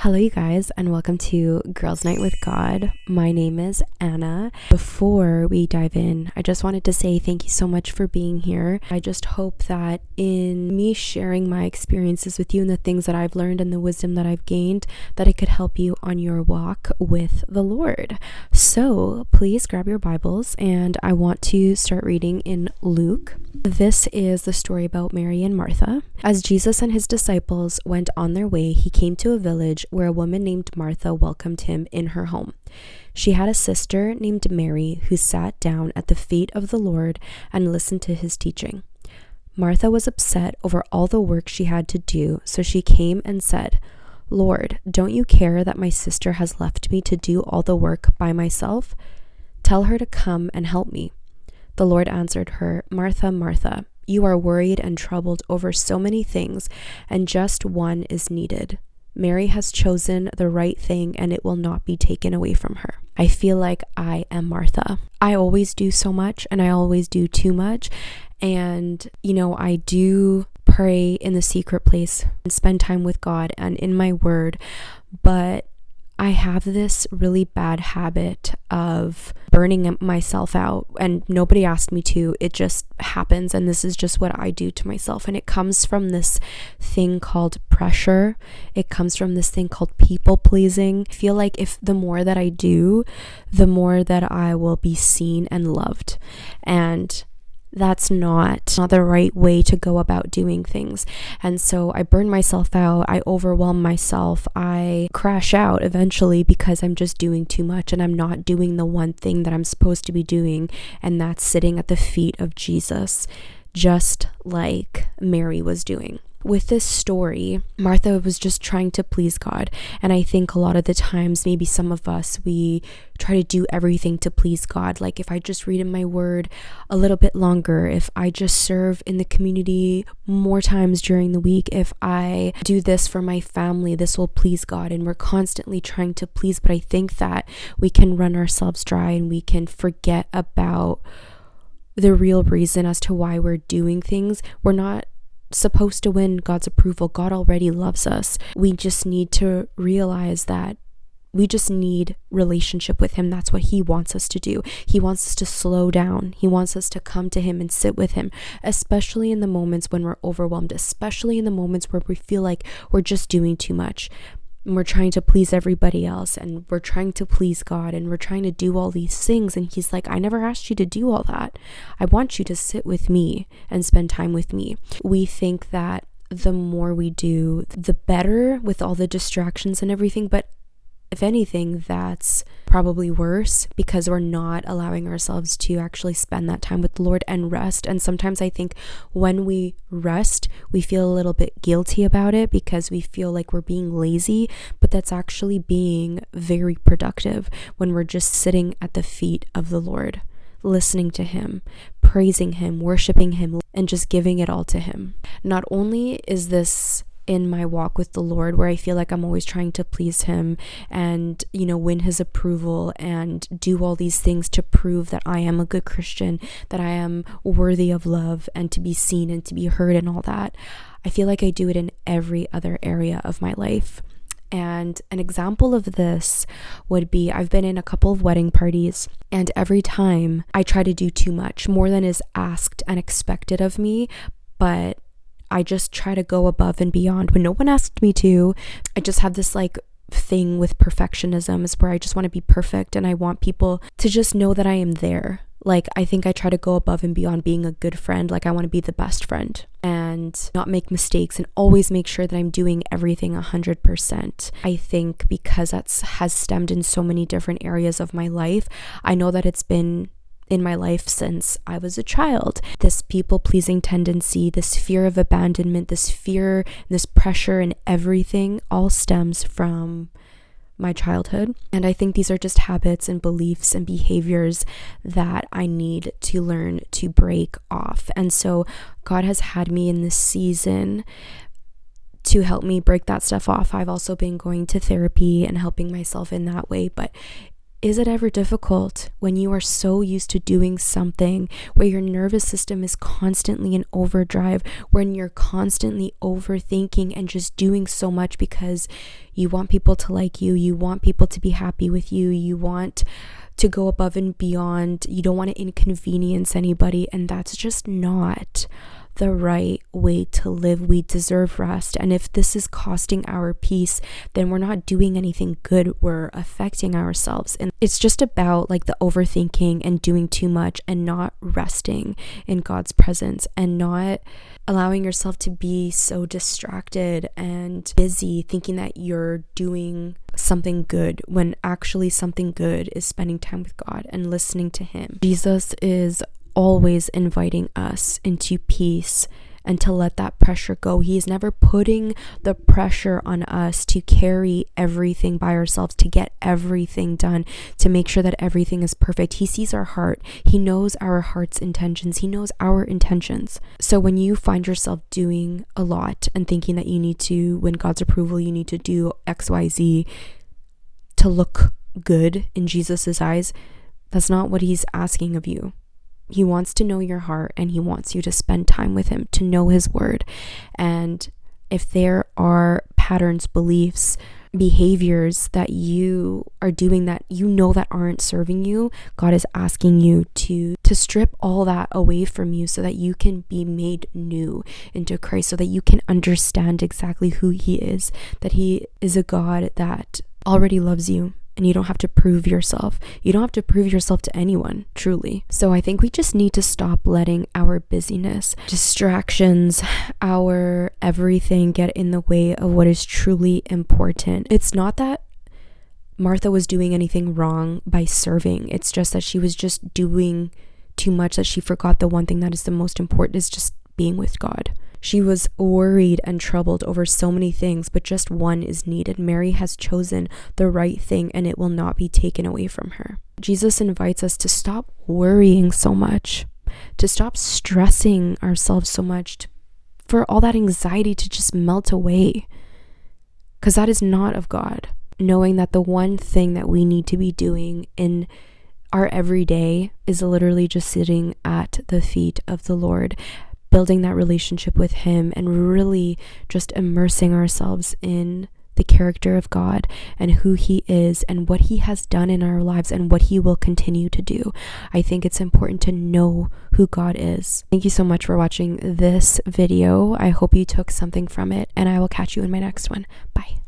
Hello, you guys, and welcome to Girls Night with God. My name is Anna. Before we dive in, I just wanted to say thank you so much for being here. I just hope that in me sharing my experiences with you and the things that I've learned and the wisdom that I've gained, that it could help you on your walk with the Lord. So please grab your Bibles, and I want to start reading in Luke. This is the story about Mary and Martha. As Jesus and his disciples went on their way, he came to a village where a woman named Martha welcomed him in her home. She had a sister named Mary who sat down at the feet of the Lord and listened to his teaching. Martha was upset over all the work she had to do, so she came and said, "Lord, don't you care that my sister has left me to do all the work by myself? Tell her to come and help me." The Lord answered her, "Martha, Martha, you are worried and troubled over so many things, and just one is needed. Mary has chosen the right thing, and it will not be taken away from her." I feel like I am Martha. I always do so much, and I always do too much. And, I do pray in the secret place and spend time with God and in my word, but I have this really bad habit of burning myself out, and nobody asked me to. It just happens, and this is just what I do to myself. And it comes from this thing called pressure. It comes from this thing called people pleasing. I feel like if the more that I do, the more that I will be seen and loved. And that's not the right way to go about doing things. And so I burn myself out, I overwhelm myself, I crash out eventually because I'm just doing too much and I'm not doing the one thing that I'm supposed to be doing, and that's sitting at the feet of Jesus, just like Mary was doing. With this story, Martha was just trying to please God. And I think a lot of the times, maybe some of us, we try to do everything to please God. Like, if I just read in my word a little bit longer, if I just serve in the community more times during the week, if I do this for my family, this will please God. And we're constantly trying to please. But I think that we can run ourselves dry and we can forget about the real reason as to why we're doing things. We're not supposed to win God's approval. God already loves us. We just need to realize that we just need relationship with him. That's what he wants us to do. He wants us to slow down. He wants us to come to him and sit with him, especially in the moments when we're overwhelmed, especially in the moments where we feel like we're just doing too much. And we're trying to please everybody else, and we're trying to please God, and we're trying to do all these things. And he's like, I never asked you to do all that. I want you to sit with me and spend time with me. We think that the more we do, the better with all the distractions and everything. But if anything, that's probably worse because we're not allowing ourselves to actually spend that time with the Lord and rest. And sometimes I think when we rest, we feel a little bit guilty about it because we feel like we're being lazy, but that's actually being very productive when we're just sitting at the feet of the Lord, listening to him, praising him, worshiping him, and just giving it all to him. Not only is this in my walk with the Lord, where I feel like I'm always trying to please him and, win his approval and do all these things to prove that I am a good Christian, that I am worthy of love and to be seen and to be heard and all that. I feel like I do it in every other area of my life. And an example of this would be, I've been in a couple of wedding parties, and every time I try to do too much, more than is asked and expected of me, but I just try to go above and beyond when no one asked me to. I just have this thing with perfectionism, is where I just want to be perfect and I want people to just know that I am there. I think I try to go above and beyond being a good friend. I want to be the best friend and not make mistakes and always make sure that I'm doing everything 100%. I think because has stemmed in so many different areas of my life. I know that it's been in my life since I was a child. This people-pleasing tendency, this fear of abandonment, this fear, this pressure and everything all stems from my childhood. And I think these are just habits and beliefs and behaviors that I need to learn to break off. And so God has had me in this season to help me break that stuff off. I've also been going to therapy and helping myself in that way, but Is it ever difficult when you are so used to doing something where your nervous system is constantly in overdrive, when you're constantly overthinking and just doing so much because you want people to like you want people to be happy with you want to go above and beyond, you don't want to inconvenience anybody, and that's just not the right way to live. We deserve rest, and if this is costing our peace, then we're not doing anything good. We're affecting ourselves, and it's just about like the overthinking and doing too much and not resting in God's presence and not allowing yourself to be so distracted and busy thinking that you're doing something good when actually something good is spending time with God and listening to Him. Jesus is always inviting us into peace and to let that pressure go. He is never putting the pressure on us to carry everything by ourselves, to get everything done, to make sure that everything is perfect. He sees our heart. He knows our heart's intentions. He knows our intentions. So when you find yourself doing a lot and thinking that you need to win God's approval, you need to do XYZ to look good in Jesus's eyes, that's not what He's asking of you. He wants to know your heart, and He wants you to spend time with Him, to know His word. And if there are patterns, beliefs, behaviors that you are doing that you know that aren't serving you, God is asking you to strip all that away from you so that you can be made new into Christ, so that you can understand exactly who He is, that He is a God that already loves you. And you don't have to prove yourself. You don't have to prove yourself to anyone, truly. So I think we just need to stop letting our busyness, distractions, our everything get in the way of what is truly important. It's not that Martha was doing anything wrong by serving. It's just that she was just doing too much, that she forgot the one thing that is the most important, is just being with God. She was worried and troubled over so many things, but just one is needed. Mary has chosen the right thing, and it will not be taken away from her. Jesus invites us to stop worrying so much, to stop stressing ourselves so much, for all that anxiety to just melt away, because that is not of God. Knowing that the one thing that we need to be doing in our everyday is literally just sitting at the feet of the Lord, building that relationship with Him, and really just immersing ourselves in the character of God and who He is and what He has done in our lives and what He will continue to do. I think it's important to know who God is. Thank you so much for watching this video. I hope you took something from it, and I will catch you in my next one. Bye.